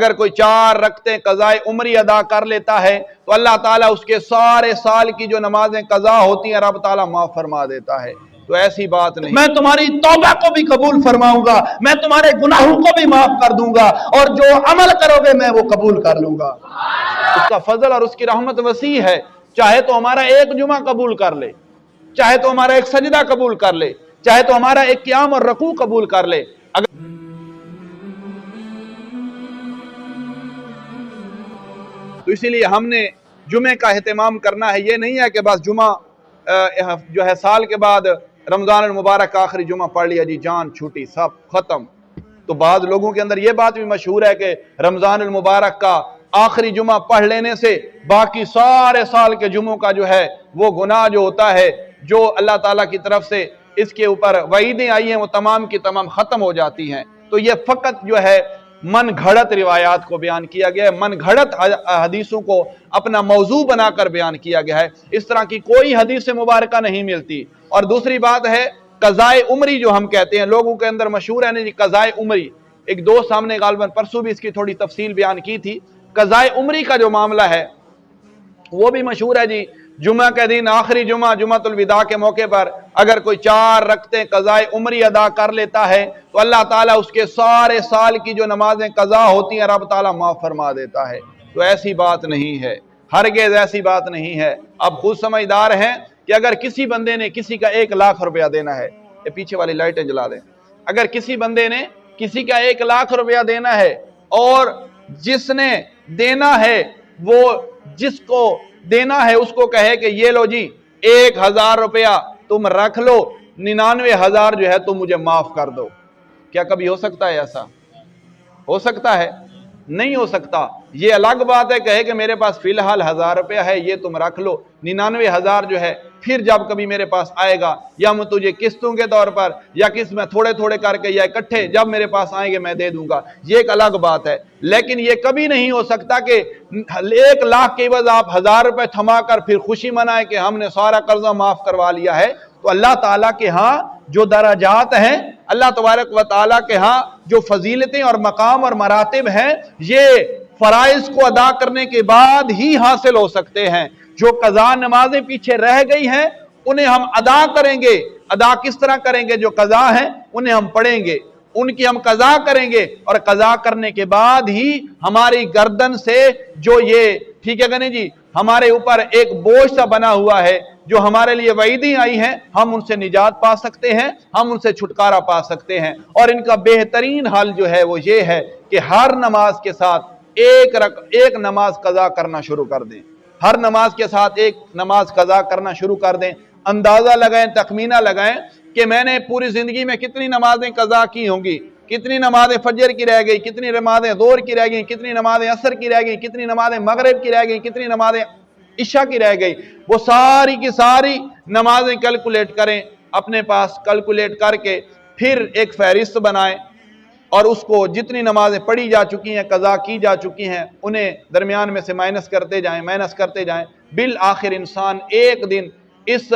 اگر کوئی 4 رکعتیں قضائے عمری ادا کر لیتا ہے تو اللہ تعالیٰ اس کے سارے سال کی جو نمازیں قضا ہوتی ہیں رب تعالیٰ معاف فرما دیتا ہے۔ تو ایسی بات نہیں، میں تمہاری توبہ کو بھی قبول فرماؤں گا، میں تمہارے گناہوں کو بھی معاف کر دوں گا، اور جو عمل کرو گے میں وہ قبول کر لوں گا۔ اس کا فضل اور اس کی رحمت وسیع ہے، چاہے تو ہمارا ایک جمعہ قبول کر لے، چاہے تو ہمارا ایک سجدہ قبول کر لے، چاہے تو ہمارا ایک قیام اور رکوع قبول کر لے۔ تو اسی لیے ہم نے جمعے کا اہتمام کرنا ہے، یہ نہیں ہے کہ بس جمعہ جو ہے سال کے بعد رمضان المبارک کا آخری جمعہ پڑھ لیا جی جان چھوٹی سب ختم۔ تو بعض لوگوں کے اندر یہ بات بھی مشہور ہے کہ رمضان المبارک کا آخری جمعہ پڑھ لینے سے باقی سارے سال کے جمعوں کا جو ہے وہ گناہ جو ہوتا ہے جو اللہ تعالیٰ کی طرف سے اس کے اوپر وعیدیں آئی ہیں وہ تمام کی تمام ختم ہو جاتی ہیں۔ تو یہ فقط جو ہے من گھڑت روایات کو بیان کیا گیا ہے، من گھڑت حدیثوں کو اپنا موضوع بنا کر بیان کیا گیا ہے، اس طرح کی کوئی حدیث مبارکہ نہیں ملتی۔ اور دوسری بات ہے قضائے عمری جو ہم کہتے ہیں، لوگوں کے اندر مشہور ہے نہیں قضائے عمری، ایک دوست ہم نے غالباً پرسوں بھی اس کی تھوڑی تفصیل بیان کی تھی۔ قضائے عمری کا جو معاملہ ہے وہ بھی مشہور ہے جی، جمعہ کے دن آخری جمعہ جمعۃ الوداع کے موقع پر اگر کوئی 4 رکعتیں قضائے عمری ادا کر لیتا ہے تو اللہ تعالیٰ اس کے سارے سال کی جو نمازیں قضا ہوتی ہیں رب تعالیٰ معاف فرما دیتا ہے۔ تو ایسی بات نہیں ہے، ہرگز ایسی بات نہیں ہے۔ اب خود سمجھدار ہیں کہ اگر کسی بندے نے کسی کا 1 لاکھ روپیہ دینا ہے، یہ پیچھے والی لائٹیں جلا دیں، اگر کسی بندے نے کسی کا 1 لاکھ روپیہ دینا ہے اور جس نے دینا ہے وہ جس کو دینا ہے اس کو کہے کہ یہ لو جی 1000 روپیہ تم رکھ لو، 99,000 جو ہے تم مجھے معاف کر دو، کیا کبھی ہو سکتا ہے ایسا؟ ہو سکتا ہے؟ نہیں ہو سکتا۔ یہ الگ بات ہے کہے کہ میرے پاس فی الحال 1000 روپیہ ہے یہ تم رکھ لو، 99,000 جو ہے پھر جب کبھی میرے پاس آئے گا یا میں تجھے قسطوں کے طور پر یا قسط میں تھوڑے تھوڑے کر کے یا اکٹھے جب میرے پاس آئیں گے میں دے دوں گا، یہ ایک الگ بات ہے۔ لیکن یہ کبھی نہیں ہو سکتا کہ 1 لاکھ کے عوض آپ 1000 روپے تھما کر پھر خوشی منائیں کہ ہم نے سارا قرضہ معاف کروا لیا ہے۔ تو اللہ تعالیٰ کے ہاں جو درجات ہیں، اللہ تبارک و تعالیٰ کے ہاں جو فضیلتیں اور مقام اور مراتب ہیں، یہ فرائض کو ادا کرنے کے بعد ہی حاصل ہو سکتے ہیں۔ جو قضا نمازیں پیچھے رہ گئی ہیں انہیں ہم ادا کریں گے۔ ادا کس طرح کریں گے؟ جو قضا ہیں انہیں ہم پڑھیں گے، ان کی ہم قضا کریں گے، اور قضا کرنے کے بعد ہی ہماری گردن سے جو یہ ٹھیک ہے کہ نہیں جی ہمارے اوپر ایک بوجھ سا بنا ہوا ہے جو ہمارے لیے وعیدیں آئی ہیں، ہم ان سے نجات پا سکتے ہیں، ہم ان سے چھٹکارا پا سکتے ہیں۔ اور ان کا بہترین حل جو ہے وہ یہ ہے کہ ہر نماز کے ساتھ ایک نماز قضا کرنا شروع کر دیں، ہر نماز کے ساتھ ایک نماز قضا کرنا شروع کر دیں۔ اندازہ لگائیں، تخمینہ لگائیں کہ میں نے پوری زندگی میں کتنی نمازیں قضا کی ہوں گی، کتنی نمازیں فجر کی رہ گئی، کتنی نمازیں ظہر کی رہ گئی، کتنی نمازیں عصر کی رہ گئی، کتنی نمازیں مغرب کی رہ گئی، کتنی نمازیں عشاء کی رہ گئی، وہ ساری کی ساری نمازیں کیلکولیٹ کریں اپنے پاس، کیلکولیٹ کر کے پھر ایک فہرست بنائیں اور اس کو جتنی نمازیں پڑھی جا چکی ہیں قضا کی جا چکی ہیں انہیں درمیان میں سے مائنس کرتے جائیں۔ بالآخر انسان ایک دن اس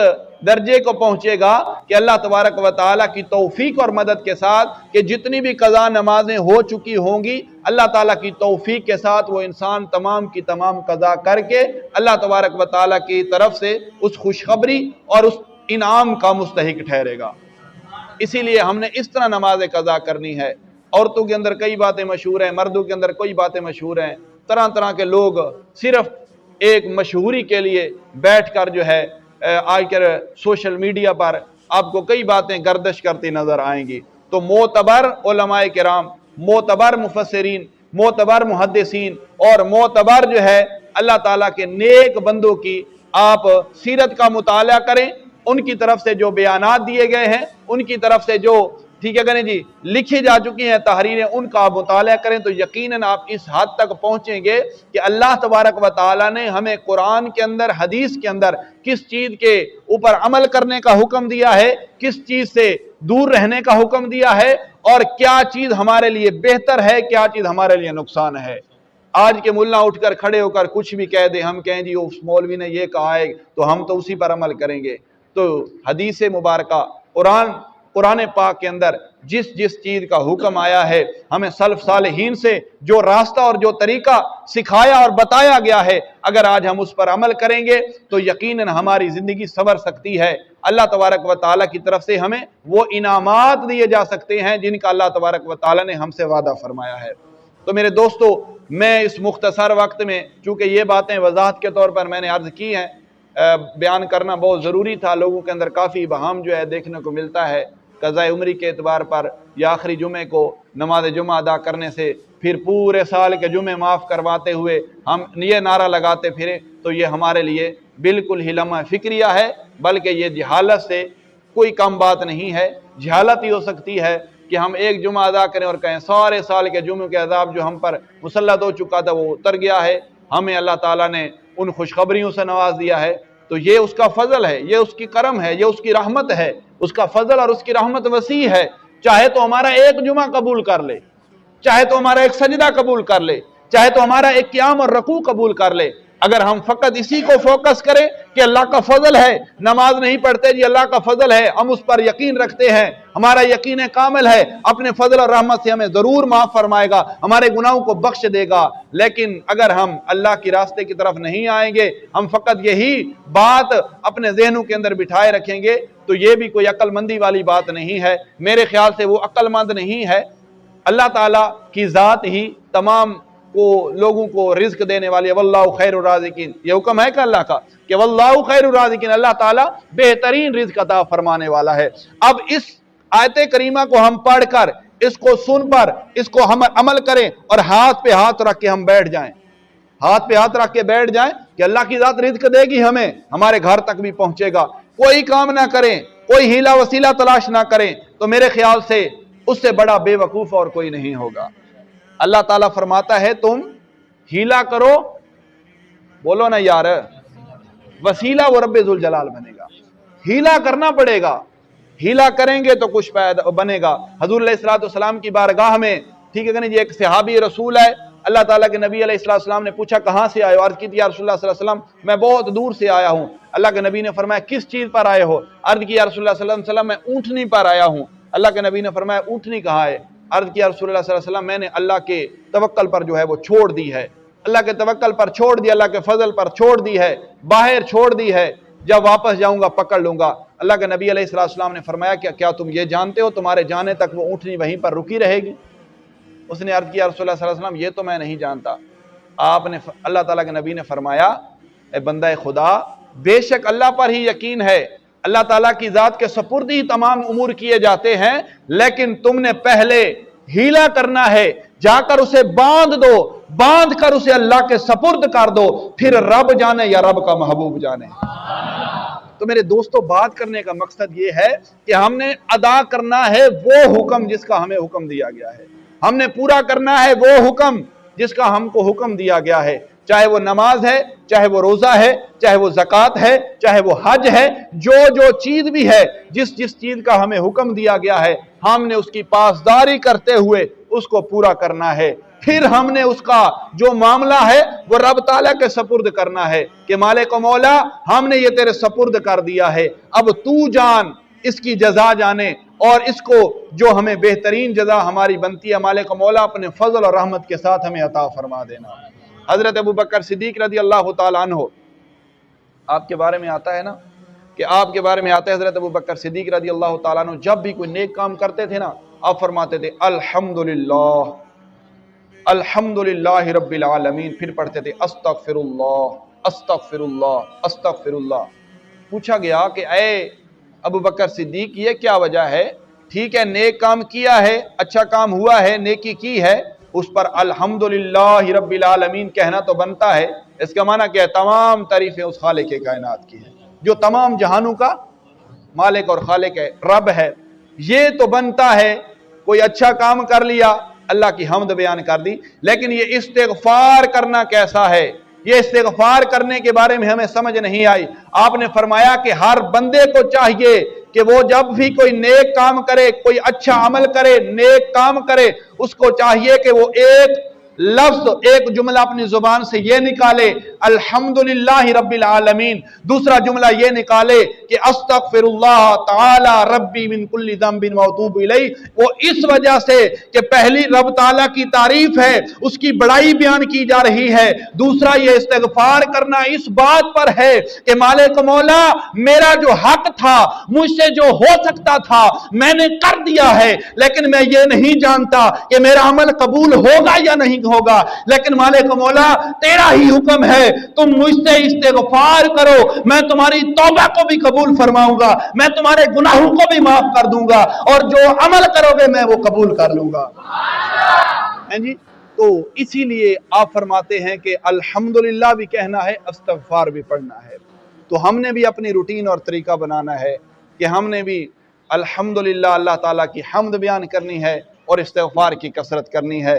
درجے کو پہنچے گا کہ اللہ تبارک و تعالیٰ کی توفیق اور مدد کے ساتھ کہ جتنی بھی قضا نمازیں ہو چکی ہوں گی اللہ تعالیٰ کی توفیق کے ساتھ وہ انسان تمام کی تمام قضا کر کے اللہ تبارک و تعالیٰ کی طرف سے اس خوشخبری اور اس انعام کا مستحق ٹھہرے گا۔ اسی لیے ہم نے اس طرح نماز قضا کرنی ہے۔ عورتوں کے اندر کئی باتیں مشہور ہیں، مردوں کے اندر کئی باتیں مشہور ہیں، طرح طرح کے لوگ صرف ایک مشہوری کے لیے بیٹھ کر جو ہے آج کل سوشل میڈیا پر آپ کو کئی باتیں گردش کرتی نظر آئیں گی۔ تو معتبر علماء کرام، معتبر مفسرین، معتبر محدثین اور معتبر جو ہے اللہ تعالیٰ کے نیک بندوں کی آپ سیرت کا مطالعہ کریں، ان کی طرف سے جو بیانات دیے گئے ہیں، ان کی طرف سے جو ٹھیک ہے کہ نہیں جی لکھی جا چکی ہیں تحریریں، ان کا مطالعہ کریں تو یقیناً آپ اس حد تک پہنچیں گے کہ اللہ تبارک و تعالیٰ نے ہمیں قرآن کے اندر، حدیث کے اندر کس چیز کے اوپر عمل کرنے کا حکم دیا ہے، کس چیز سے دور رہنے کا حکم دیا ہے، اور کیا چیز ہمارے لیے بہتر ہے، کیا چیز ہمارے لیے نقصان ہے۔ آج کے ملا اٹھ کر کھڑے ہو کر کچھ بھی کہہ دیں، ہم کہیں جی اس مولوی نے یہ کہا ہے تو ہم تو اسی پر عمل کریں گے۔ تو حدیث مبارکہ قرآن پاک کے اندر जिस जिस चीज़ का हुक्म आया है, हमें सल्फ सालेहीन से जो रास्ता और जो तरीका सिखाया और बताया गया है, अगर आज हम उस पर अमल करेंगे तो यकीनन हमारी ज़िंदगी संवर सकती है। अल्लाह तबारक व तआला की तरफ से हमें वो इनामात दिए जा सकते हैं जिनका अल्लाह तबारक व तआला ने हमसे वादा फरमाया है। तो मेरे दोस्तों, मैं इस मुख्तसर वक्त में, चूँकि ये बातें वजाहत के तौर पर मैंने अर्ज़ की हैं, बयान करना बहुत ज़रूरी था। लोगों के अंदर काफ़ी इबहाम जो है देखने को मिलता है क़ज़ा उम्री के एतबार पर, या आखिरी जुमे को नमाज जुमा अदा करने से फिर पूरे साल के जुमे माफ़ करवाते हुए हम ये नारा लगाते फिरे, तो ये हमारे लिए बिल्कुल ही लम्हा फ़िक्रिया है, बल्कि ये जहालत से कोई कम बात नहीं है। जहालत ही हो सकती है कि हम एक जुमा अदा करें और कहें सारे साल के जुमे के अज़ाब जो हम पर मुसल्लत हो चुका था वो उतर गया है, हमें अल्लाह ताला ने उन खुशखबरियों से नवाज दिया है। तो ये उसका फजल है, ये उसकी करम है, ये उसकी रहमत है। उसका फजल और उसकी रहमत वसी है। चाहे तो हमारा एक जुमा कबूल कर ले, चाहे तो हमारा एक सजदा कबूल कर ले, चाहे तो हमारा एक क़ियाम और रकू कबूल कर ले। अगर हम फकत इसी को फोकस करें कि अल्लाह का फजल है, नमाज नहीं पढ़ते जी अल्लाह का फजल है, हम उस पर यकीन रखते हैं, हमारा यकीन कामिल है, अपने फजल और रहमत से हमें जरूर माफ फरमाएगा, हमारे गुनाहों को बख्श देगा। लेकिन अगर हम अल्लाह की रास्ते की तरफ नहीं आएंगे, हम फकत यही बात अपने जहनों के अंदर बिठाए रखेंगे, तो ये भी कोई अक्लमंदी वाली बात नहीं है। मेरे ख्याल से वो अक्लमंद नहीं है। अल्लाह ताला की ज़ात ही तमाम को लोगों को रिज्क देने वाली है। वल्लाहु खैरुर राज़िकीन, ये हुक्म है कि अल्लाह का कि वल्लाहु खैरुर राज़िकीन, अल्लाह ताला बेहतरीन रिज्क अता फरमाने वाला है। अब इस आयत करीमा को हम पढ़कर, इसको सुन पर, इसको हम अमल करें और हाथ पे हाथ रख के हम बैठ जाएं, हाथ पे हाथ रख के बैठ जाएं कि अल्लाह की ज़ात रिज्क देगी, हमें हमारे घर तक भी पहुंचेगा। कोई काम ना करें, कोई हीला वसीला तलाश ना करें, तो मेरे ख्याल से उससे बड़ा बेवकूफ और कोई नहीं होगा। अल्लाह ताला फरमाता है तुम हीला करो, बोलो ना यार, वसीला वो रब्बे जुल जलाल बनेगा। हीला करना पड़ेगा, हीला करेंगे तो कुछ पैदा बनेगा। हजूर अलैहिस्सलाम की बारगाह में, ठीक है कि नहीं जी, एक सहाबी रसूल है, अल्लाह ताला के नबी अलैहिस्सलाम ने पूछा कहाँ से आए हो? अर्ज की थी या रसूलुल्लाह सल्लल्लाहु अलैहि वसल्लम मैं बहुत दूर से आया हूँ। अल्लाह के नबी ने फरमाया किस चीज पर आए हो? अर्ज की या रसूलुल्लाह सल्लल्लाहु अलैहि वसल्लम मैं ऊँटनी पर आया हूँ। अल्लाह के नबी ने फरमाया ऊँटनी कहाँ है? अर्ज किया रसूलुल्लाह सल्लल्लाहु अलैहि वसल्लम मैंने अल्लाह के तवक्कल पर जो है वो छोड़ दी है, अल्लाह के तवक्कल पर छोड़ दी, अल्लाह के फजल पर छोड़ दी है, बाहर छोड़ दी है, जब वापस जाऊंगा पकड़ लूंगा। अल्लाह के नबी अलैहिस्सलाम ने फरमाया क्या तुम ये जानते हो तुम्हारे जाने तक वो ऊँटनी वहीं पर रुकी रहेगी? उसने अर्ज किया रसूलुल्लाह सल्लल्लाहु अलैहि वसल्लम ये तो मैं नहीं जानता। आपने, अल्लाह ताला के नबी ने फरमाया ए बंदा खुदा, बेशक अल्लाह पर ही यकीन है, अल्लाह ताला की जात के सपुर्द ही तमाम उमूर किए जाते हैं, लेकिन तुमने पहले हीला करना है, जाकर उसे बांध दो, बांध कर उसे अल्लाह के सपुर्द कर दो, फिर रब जाने या रब का महबूब जाने। तो मेरे दोस्तों, बात करने का मकसद ये है कि हमने अदा करना है वो हुक्म जिसका हमें हुक्म दिया गया है, हमने पूरा करना है वो हुक्म जिसका हमको हुक्म दिया गया है, चाहे वो नमाज है, चाहे वो रोजा है, चाहे वो ज़कात है, चाहे वो हज है, जो चीज भी है, जिस जिस चीज का हमें हुक्म दिया गया है, हमने उसकी पासदारी करते हुए उसको पूरा करना है। फिर हमने उसका जो मामला है वो रब ताला के सपुर्द करना है कि मालिक मौला हमने ये तेरे सपुर्द कर दिया है, अब तू जान, इसकी जजा जाने, और इसको जो हमें बेहतरीन जजा हमारी बनती है मालिक मौला अपने फजल और रहमत के साथ हमें अता फरमा देना। हजरत अबू बकर सिद्दीक रज़ी अल्लाह ताला अन्हु, आपके बारे में आता है ना कि आपके बारे में आता है हजरत अबू बकर सिद्दीक रज़ी अल्लाह ताला अन्हु जब भी कोई नेक काम करते थे ना, आप फरमाते थे अल्हम्दुलिल्लाह अल्हम्दुलिल्लाहि रब्बिल आलमीन, फिर पढ़ते थे अस्तगफिरुल्लाह अस्तगफिरुल्लाह अस्तगफिरुल्लाह। पूछा गया कि ऐ अबू बकर सिद्दीक ये क्या वजह है? ठीक है नेक काम किया है, अच्छा काम हुआ है, नेकी की है, उस पर अल्हम्दुलिल्लाह रब्बिल आलमीन कहना तो बनता है। इसका माना क्या है? तमाम तारीफें उस खालिक कायनात की है जो तमाम जहानों का मालिक और खालिक है, रब है। ये तो बनता है, कोई अच्छा काम कर लिया अल्लाह की हम्द बयान कर दी, लेकिन ये इस्तिगफार करना कैसा है, ये इस्तिगफार करने के बारे में हमें समझ नहीं आई। आपने फरमाया कि हर बंदे को चाहिए कि वो जब भी कोई नेक काम करे, कोई अच्छा अमल करे, नेक काम करे, उसको चाहिए कि वो एक लफ्ज, एक जुमला अपनी जुबान से ये निकाले अल्हम्दुलिल्लाहि रब्बिल आलमीन। दूसरा जुमला ये निकाले कि अस्तगफिरुल्लाह ताला रब्बी मिन कुल्ली ज़ंबिन व अतूबु इलैहि। वो इस वजह से कि पहली रब ताला की तारीफ है, उसकी बड़ाई बयान की जा रही है। दूसरा ये इस्तिग़फ़ार करना इस बात पर है कि मालिक मौला, मेरा जो हक था, मुझसे जो हो सकता था मैंने कर दिया है, लेकिन मैं ये नहीं जानता कि मेरा अमल कबूल होगा या नहीं होगा। लेकिन मालिक मौला, तेरा ही हुक्म है, तुम मुझसे इस्तिग़फ़ार करो, मैं तुम्हारी तौबा को भी कबूल फरमाऊंगा, मैं तुम्हारे गुनाहों को भी माफ कर दूंगा, और जो अमल करोगे मैं वो कबूल कर लूंगा। हैं जी? तो इसीलिए आप फरमाते हैं कि अल्हम्दुलिल्लाह भी कहना है, इस्तिग़फ़ार भी पढ़ना है। तो हमने भी अपनी रूटीन और तरीका बनाना है कि हमने भी अल्हम्दुलिल्लाह अल्लाह ताला की हम्द बयान करनी है और इस्तिग़फ़ार की कसरत करनी है।